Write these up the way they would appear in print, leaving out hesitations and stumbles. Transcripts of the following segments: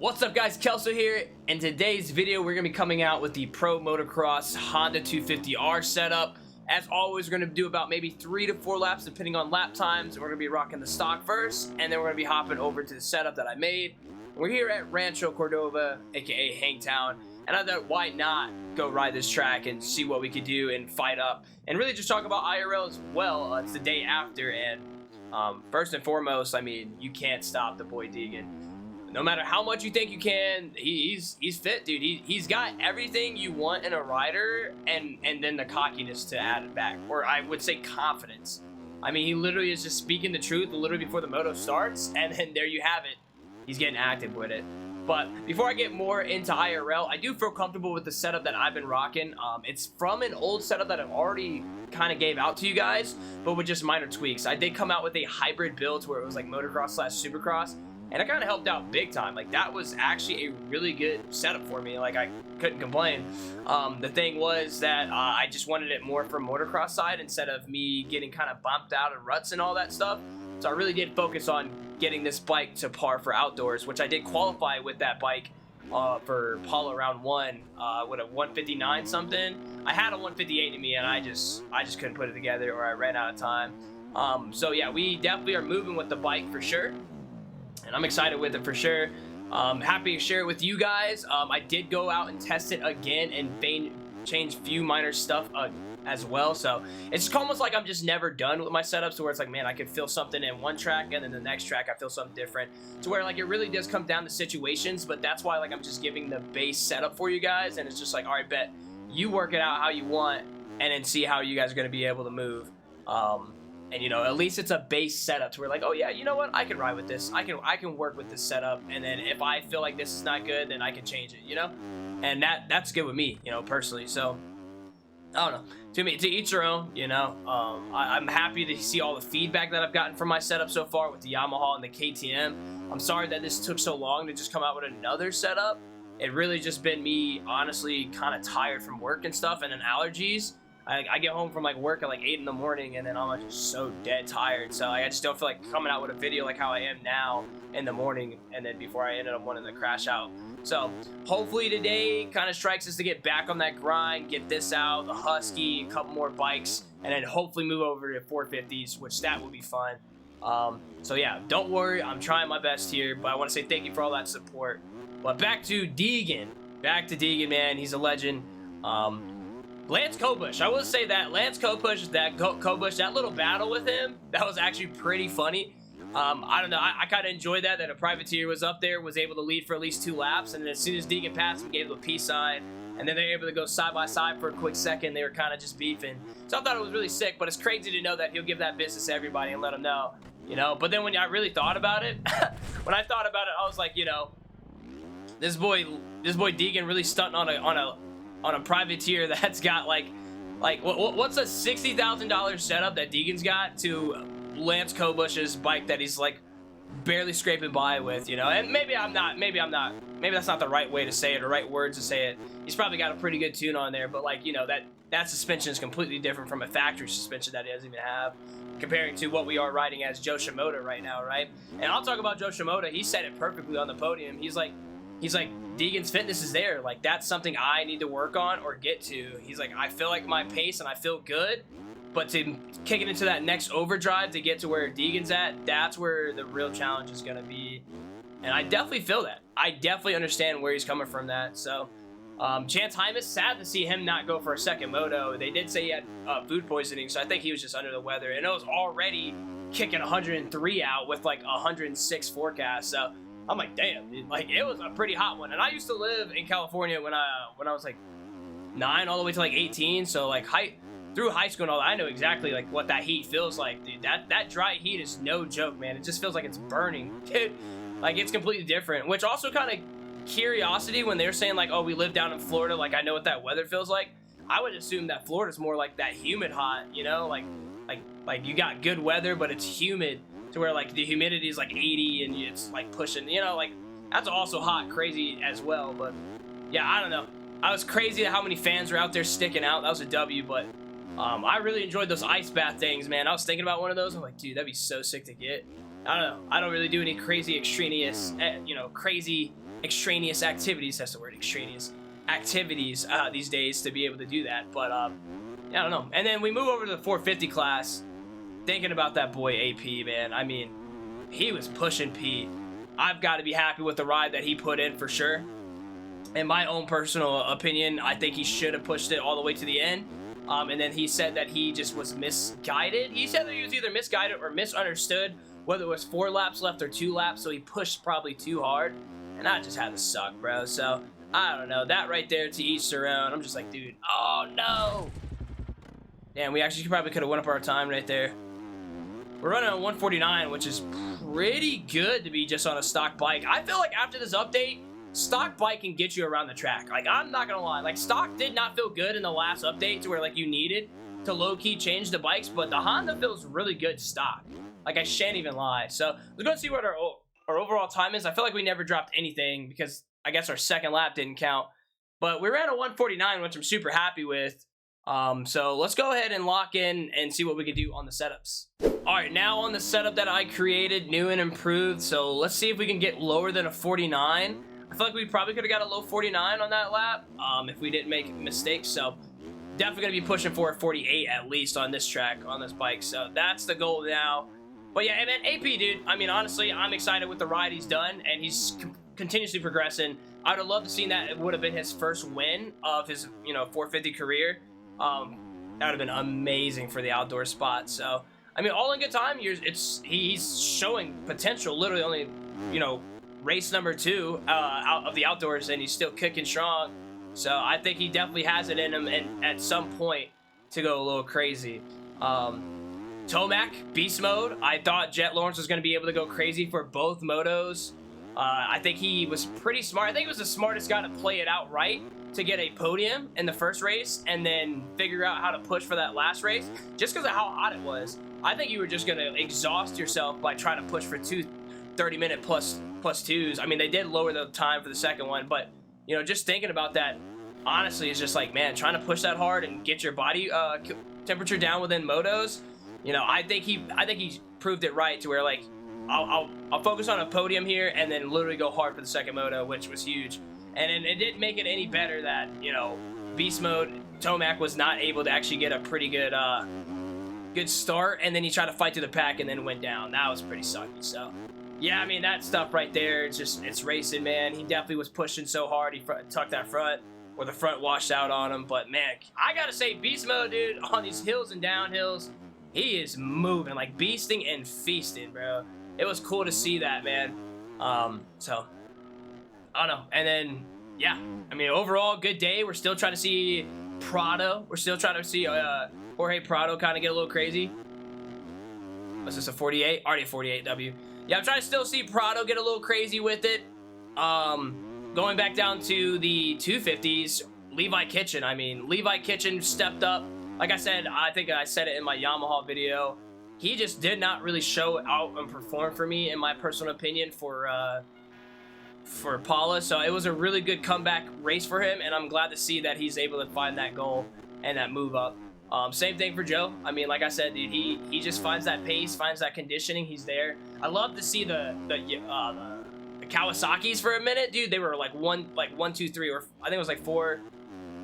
What's up guys, Kelso here. In today's video we're going to be coming out with the Pro Motocross Honda 250R setup. As always, we're going to do about maybe 3 to 4 laps depending on lap times. We're going to be rocking the stock first, and then we're going to be hopping over to the setup that I made. We're here at Rancho Cordova, aka Hangtown, and I thought why not go ride this track and see what we could do and fight up and really just talk about IRL as well. It's the day after, and first and foremost, I mean, you can't stop the boy Deegan. No matter how much you think you can, he's fit, dude. He's got everything you want in a rider, and then the cockiness to add it back, or I would say confidence. I mean, he literally is just speaking the truth literally before the moto starts, and then there you have it. He's getting active with it. But before I get more into IRL, I do feel comfortable with the setup that I've been rocking. It's from an old setup that I've already kind of gave out to you guys, but with just minor tweaks. I did come out with a hybrid build where it was like motocross slash supercross, and it kind of helped out big time. Like, that was actually a really good setup for me. Like, I couldn't complain. The thing was that I just wanted it more for motocross side instead of me getting kind of bumped out of ruts and all that stuff. So I really did focus on getting this bike to par for outdoors, which I did qualify with that bike for Polo round 1 with a 159 something. I had a 158 in me, and I just couldn't put it together, or I ran out of time. So yeah, we definitely are moving with the bike for sure, and I'm excited with it for sure. Happy to share it with you guys. I did go out and test it again and change a few minor stuff as well, so it's almost like I'm just never done with my setups, to where it's like, man, I could feel something in one track and then the next track I feel something different, to where like it really does come down to situations. But that's why, like, I'm just giving the base setup for you guys, and it's just like, all right, bet, you work it out how you want and then see how you guys are going to be able to move. And you know, at least it's a base setup to where like, oh yeah, you know what, I can ride with this, I can work with this setup, and then if I feel like this is not good, then I can change it, you know. And that's good with me, you know, personally. So I don't know, to each their own, you know. I'm happy to see all the feedback that I've gotten from my setup so far with the Yamaha and the KTM. I'm sorry that this took so long to just come out with another setup. It really just been me honestly kind of tired from work and stuff, and then allergies. I get home from like work at like 8 in the morning, and then I'm just so dead tired. So I just don't feel like coming out with a video like how I am now in the morning, and then before I ended up wanting to crash out. So hopefully today kind of strikes us to get back on that grind, get this out, the Husky, a couple more bikes, and then hopefully move over to 450s, which that will be fun. So yeah, don't worry, I'm trying my best here, but I want to say thank you for all that support. But back to Deegan. Back to Deegan, man. He's a legend. Lance Kobush, I will say that Lance Kobush, that little battle with him, that was actually pretty funny. I don't know, I kind of enjoyed that a privateer was up there, was able to lead for at least 2 laps, and then as soon as Deegan passed him, gave him a peace sign, and then they were able to go side by side for a quick second. They were kind of just beefing. So I thought it was really sick, but it's crazy to know that he'll give that business to everybody and let them know, you know. But then when I really thought about it, I was like, you know, this boy Deegan really stunting on a privateer that's got like what's a $60,000 setup that Deegan's got to Lance Kobush's bike that he's like barely scraping by with, you know. And maybe that's not the right way to say it, or right words to say it. He's probably got a pretty good tune on there, but like, you know, that suspension is completely different from a factory suspension that he doesn't even have, comparing to what we are riding as Joe Shimoda right now, right? And I'll talk about Joe Shimoda. He said it perfectly on the podium. He's like, Deegan's fitness is there. Like, that's something I need to work on or get to. He's like, I feel like my pace and I feel good, but to kick it into that next overdrive to get to where Deegan's at, that's where the real challenge is going to be. And I definitely feel that. I definitely understand where he's coming from that. So, Chance Hymas, sad to see him not go for a second moto. They did say he had food poisoning, so I think he was just under the weather. And it was already kicking 103 out with like 106 forecast. So I'm like, damn, dude. Like, it was a pretty hot one. And I used to live in California when I was like 9 all the way to like 18. So like through high school and all that, I know exactly like what that heat feels like, dude. That dry heat is no joke, man. It just feels like it's burning, dude. Like, it's completely different. Which also kind of curiosity when they're saying like, oh, we live down in Florida, like I know what that weather feels like. I would assume that Florida's more like that humid hot, you know, like you got good weather, but it's humid. To where like the humidity is like 80 and it's like pushing, you know, like that's also hot, crazy as well. But yeah, I don't know. I was crazy at how many fans were out there sticking out. That was a W, but I really enjoyed those ice bath things, man. I was thinking about one of those. I'm like, dude, that'd be so sick to get. I don't know. I don't really do any crazy extraneous, you know, crazy extraneous activities. That's the word, extraneous activities these days to be able to do that. But yeah, I don't know. And then we move over to the 450 class. Thinking about that boy AP, man. I mean, he was pushing Pete. I've got to be happy with the ride that he put in for sure. In my own personal opinion, I think he should have pushed it all the way to the end. And then he said that he just was misguided. He said that he was either misguided or misunderstood whether it was 4 laps left or 2 laps, so he pushed probably too hard. And I just had to suck, bro. So, I don't know. That right there, to each their own. I'm just like, dude, oh no. Damn, we actually probably could have went up our time right there. We're running on 149, which is pretty good to be just on a stock bike. I feel like after this update, stock bike can get you around the track. Like, I'm not gonna lie. Like, stock did not feel good in the last update to where, like, you needed to low-key change the bikes, but the Honda feels really good stock. Like, I shan't even lie. So, let's go see what our overall time is. I feel like we never dropped anything because I guess our second lap didn't count. But we ran a 149, which I'm super happy with. So let's go ahead and lock in and see what we can do on the setups. All right, now on the setup that I created, new and improved. So let's see if we can get lower than a 49. I feel like we probably could have got a low 49 on that lap if we didn't make mistakes. So definitely going to be pushing for a 48 at least on this track, on this bike. So that's the goal now. But yeah, and then AP, dude, I mean, honestly, I'm excited with the ride he's done, and he's continuously progressing. I would have loved to see that it would have been his first win of his, 450 career. That would have been amazing for the outdoor spot. So, I mean, all in good time. He's showing potential. Literally only, race number 2 out of the outdoors, and he's still kicking strong. So I think he definitely has it in him, and at some point to go a little crazy. Tomac beast mode. I thought Jet Lawrence was going to be able to go crazy for both motos. I think he was pretty smart. I think he was the smartest guy to play it out right, to get a podium in the first race and then figure out how to push for that last race just because of how hot it was. I think you were just going to exhaust yourself by trying to push for 2 30-minute plus 2s. I mean, they did lower the time for the second one, but just thinking about that honestly is just like, man, trying to push that hard and get your body temperature down within motos. I think he proved it right to where, like, I'll focus on a podium here and then literally go hard for the second moto, which was huge. And it didn't make it any better that, beast mode, Tomac was not able to actually get a pretty good good start, and then he tried to fight through the pack and then went down. That was pretty sucky. So, yeah, I mean, that stuff right there, it's racing, man. He definitely was pushing so hard. He tucked that front, or the front washed out on him. But, man, I got to say, beast mode, dude, on these hills and downhills, he is moving, like beasting and feasting, bro. It was cool to see that, man. So, I don't know. And then, yeah, I mean, overall, good day. We're still trying to see Prado. We're still trying to see Jorge Prado kind of get a little crazy. Was this a 48? Already a 48 W. Yeah, I'm trying to still see Prado get a little crazy with it. Going back down to the 250s, Levi Kitchen. I mean, Levi Kitchen stepped up. Like I said, I think I said it in my Yamaha video. He just did not really show out and perform for me, in my personal opinion, for Paula. So it was a really good comeback race for him, and I'm glad to see that he's able to find that goal and that move up. Same thing for Joe. I mean, like I said, dude, he just finds that pace, finds that conditioning. He's there. I love to see the Kawasaki's for a minute, dude. They were like 1, 2, 3, or I think it was like 4. It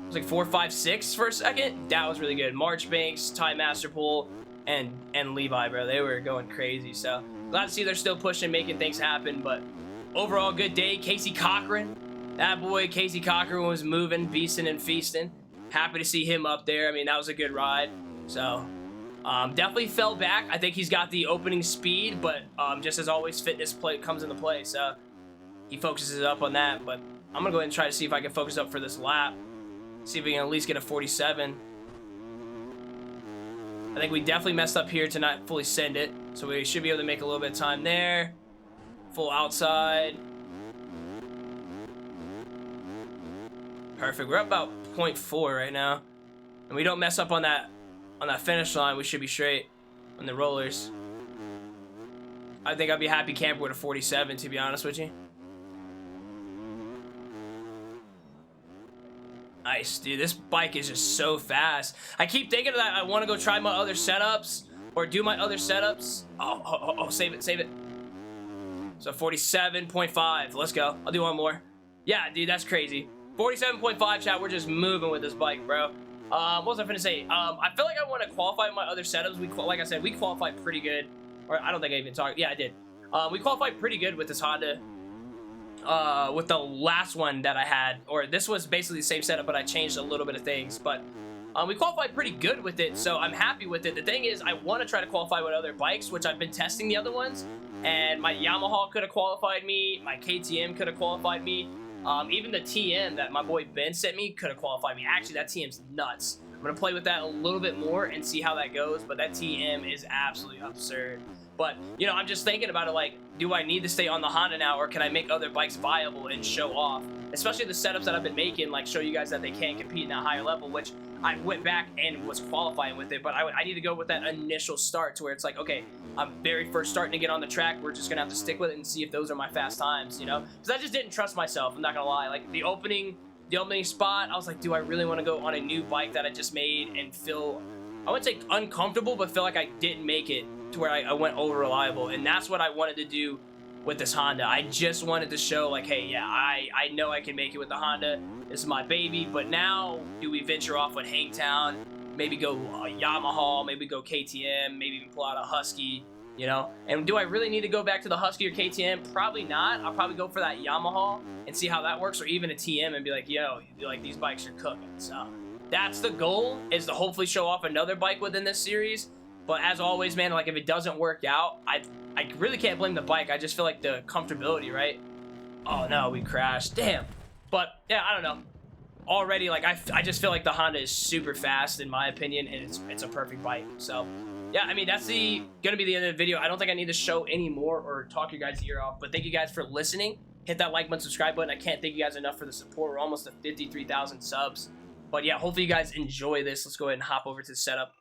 was like 4, 5, 6 for a second. That was really good. Marchbanks, Ty Masterpool, and Levi, bro. They were going crazy. So glad to see they're still pushing, making things happen. But overall, good day. Casey Cochran, that boy Casey Cochran was moving, beasting and feasting. Happy to see him up there. I mean, that was a good ride. So definitely fell back. I think he's got the opening speed, but just as always, fitness comes into play. So he focuses up on that. But I'm gonna go ahead and try to see if I can focus up for this lap. See if we can at least get a 47. I think we definitely messed up here to not fully send it. So we should be able to make a little bit of time there. Full outside. Perfect. We're up about 0.4 right now. And we don't mess up on that finish line. We should be straight on the rollers. I think I'd be happy camper with a 47, to be honest with you. Nice, dude. This bike is just so fast. I keep thinking that I want to go try my other setups or do my other setups. Oh, save it, save it. So 47.5. Let's go. I'll do one more. Yeah, dude, that's crazy. 47.5, chat. We're just moving with this bike, bro. What was I finna say? I feel like I want to qualify my other setups. Like I said, we qualified pretty good. Or I don't think I even talked. Yeah, I did. We qualified pretty good with this Honda. With the last one that I had. Or this was basically the same setup, but I changed a little bit of things. But we qualified pretty good with it, so I'm happy with it. The thing is, I want to try to qualify with other bikes, which I've been testing the other ones. And my Yamaha could have qualified me. My KTM could have qualified me. Even the TM that my boy Ben sent me could have qualified me. Actually, that TM's nuts. I'm going to play with that a little bit more and see how that goes. But that TM is absolutely absurd. But, you know, I'm just thinking about it like, do I need to stay on the Honda now, or can I make other bikes viable and show off? Especially the setups that I've been making, like show you guys that they can compete in that higher level, which I went back and was qualifying with it. But I need to go with that initial start to where it's like, okay, I'm very first starting to get on the track. We're just going to have to stick with it and see if those are my fast times, you know? Because I just didn't trust myself. I'm not going to lie. Like, the opening spot, I was like, do I really want to go on a new bike that I just made and feel, I wouldn't say uncomfortable, but feel like I didn't make it to where I went over reliable. And that's what I wanted to do with this Honda. I just wanted to show like, hey, yeah, I know I can make it with the Honda. This is my baby. But now, do we venture off with Hangtown? Maybe go Yamaha, maybe go KTM, maybe even pull out a Husky, you know? And do I really need to go back to the Husky or KTM? Probably not. I'll probably go for that Yamaha and see how that works, or even a TM and be like, yo, like, these bikes are cooking. So that's the goal, is to hopefully show off another bike within this series. But as always, man, like, if it doesn't work out, I really can't blame the bike. I just feel like the comfortability, right? Oh, no, we crashed. Damn. But, yeah, I don't know. Already, like, I just feel like the Honda is super fast, in my opinion, and it's a perfect bike. So, yeah, I mean, that's gonna be the end of the video. I don't think I need to show any more or talk your guys' ear off. But thank you guys for listening. Hit that like button, subscribe button. I can't thank you guys enough for the support. We're almost at 53,000 subs. But, yeah, hopefully you guys enjoy this. Let's go ahead and hop over to the setup.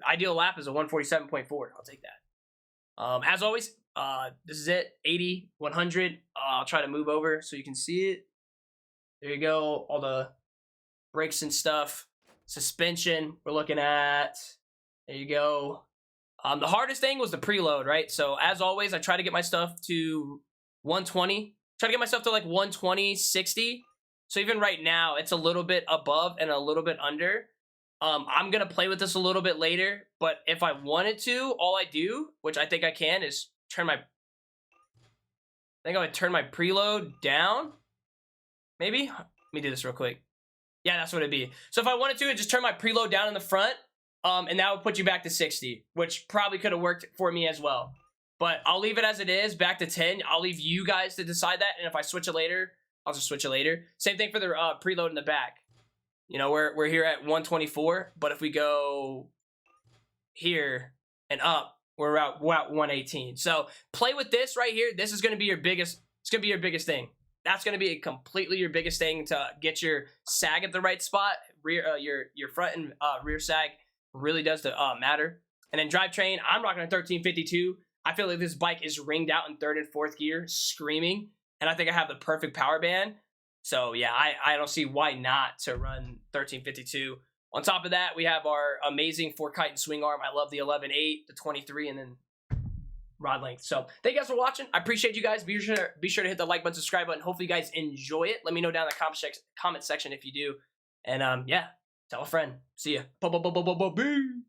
Ideal lap is a 147.4. I'll take that. As always, this is it. 80, 100. I'll try to move over so you can see it. There you go. All the brakes and stuff. Suspension we're looking at. There you go. The hardest thing was the preload, right? So as always, I try to get my stuff to 120. Try to get myself to like 120, 60. So even right now, it's a little bit above and a little bit under. I'm going to play with this a little bit later, but if I wanted to, all I do, which I think I can, is turn my, I think I would turn my preload down, maybe? Let me do this real quick. Yeah, that's what it'd be. So if I wanted to, I'd just turn my preload down in the front, and that would put you back to 60, which probably could have worked for me as well. But I'll leave it as it is, back to 10. I'll leave you guys to decide that, and if I switch it later, I'll just switch it later. Same thing for the preload in the back. You know, we're here at 124, but if we go here and up, we're at 118. So play with this right here. This is going to be your biggest, it's going to be your biggest thing. That's going to be completely your biggest thing to get your sag at the right spot. Rear, your front and rear sag really does matter. And then drivetrain, I'm rocking a 1352. I feel like this bike is ringed out in third and fourth gear, screaming. And I think I have the perfect power band. So, yeah, I don't see why not to run 1352. On top of that, we have our amazing 4-kite and swing arm. I love the 11.8, the 23, and then rod length. So, thank you guys for watching. I appreciate you guys. Be sure to hit the like button, subscribe button. Hopefully, you guys enjoy it. Let me know down in the comment section if you do. And, yeah, tell a friend. See ya. Boo.